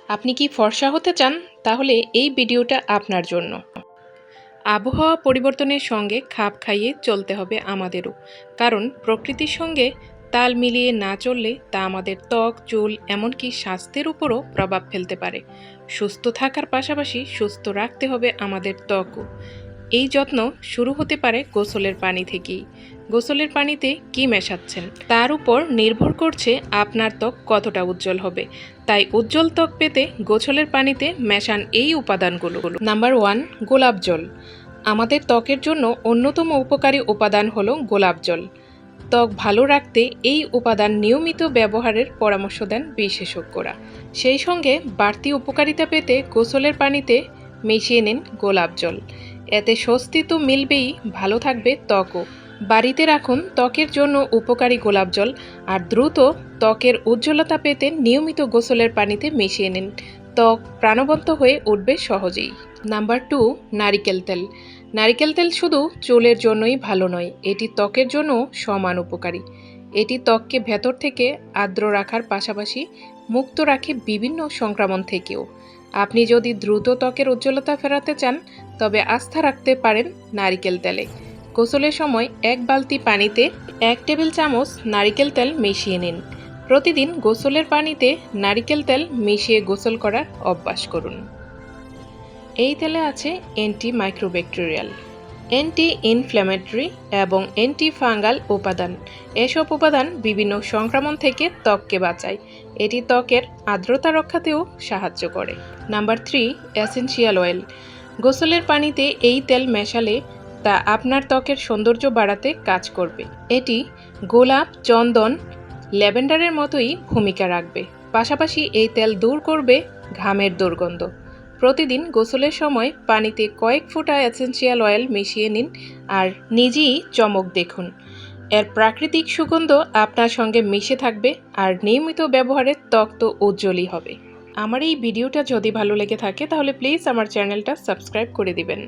আপনি কি ফর্সা হতে চান? তাহলে এই ভিডিওটা আপনার জন্য। আবহাওয়া পরিবর্তনের সঙ্গে খাপ খাইয়ে চলতে হবে আমাদেরও, কারণ প্রকৃতির সঙ্গে তাল মিলিয়ে না চললে তা আমাদের ত্বক, চুল, এমনকি স্বাস্থ্যের উপরও প্রভাব ফেলতে পারে। সুস্থ থাকার পাশাপাশি সুস্থ রাখতে হবে আমাদের ত্বকও। এই যত্ন শুরু হতে পারে গোসলের পানি থেকেই। গোসলের পানিতে কি মেশাচ্ছেন তার উপর নির্ভর করছে আপনার ত্বক কতটা উজ্জ্বল হবে। তাই উজ্জ্বল ত্বক পেতে গোসলের পানিতে মেশান এই উপাদানগুলো। নাম্বার 1, গোলাপ জল। আমাদের ত্বকের জন্য অন্যতম উপকারী উপাদান হলো গোলাপ জল। ত্বক ভালো রাখতে এই উপাদান নিয়মিত ব্যবহারের পরামর্শ দেন বিশেষজ্ঞরা। সেই সঙ্গে বাড়তি উপকারিতা পেতে গোসলের পানিতে মিশিয়ে নিন গোলাপ জল। এতে স্বস্তি তো মিলবেই, ভালো থাকবে ত্বকও। বাড়িতে রাখুন ত্বকের জন্য উপকারী গোলাপ জল, আর দ্রুত ত্বকের উজ্জ্বলতা পেতে নিয়মিত গোসলের পানিতে মিশিয়ে নিন। ত্বক প্রাণবন্ত হয়ে উঠবে সহজেই। নাম্বার 2, নারিকেল তেল। নারিকেল তেল শুধু চুলের জন্যই ভালো নয়, এটি ত্বকের জন্য সমান উপকারী। এটি ত্বককে ভেতর থেকে আর্দ্র রাখার পাশাপাশি মুক্ত রাখে বিভিন্ন সংক্রমণ থেকেও। আপনি যদি দ্রুত ত্বকের উজ্জ্বলতা ফেরাতে চান, তবে আস্থা রাখতে পারেন নারিকেল তেলে। গোসলের সময় 1 বালতি পানিতে 1 টেবিল চামচ নারিকেল তেল মিশিয়ে নিন। প্রতিদিন গোসলের পানিতে নারিকেল তেল মিশিয়ে গোসল করার অভ্যাস করুন। এই তেলে আছে অ্যান্টি মাইক্রোব্যাকটেরিয়াল, অ্যান্টি ইনফ্ল্যামেটরি এবং অ্যান্টি ফাঙ্গাল উপাদান। এসব উপাদান বিভিন্ন সংক্রমণ থেকে ত্বককে বাঁচায়। এটি ত্বকের আর্দ্রতা রক্ষাতেও সাহায্য করে। Number 3, essential oil. গোসলের পানিতে এই তেল মেশালে তা আপনার ত্বকের সৌন্দর্য বাড়াতে কাজ করবে। এটি গোলাপ, চন্দন, ল্যাভেন্ডারের মতোই ভূমিকা রাখবে। পাশাপাশি এই তেল দূর করবে ঘামের দুর্গন্ধ। প্রতিদিন গোসলের সময় পানিতে কয়েক ফোঁটা এসেনশিয়াল অয়েল মিশিয়ে নিন আর নিজেই চমক দেখুন। এর প্রাকৃতিক সুগন্ধ আপনার সঙ্গে মিশে থাকবে, আর নিয়মিত ব্যবহারে ত্বক তো উজ্জ্বলই হবে। আমার এই ভিডিওটা যদি ভালো লেগে থাকে তাহলে প্লিজ আমার চ্যানেলটা সাবস্ক্রাইব করে দিবেন।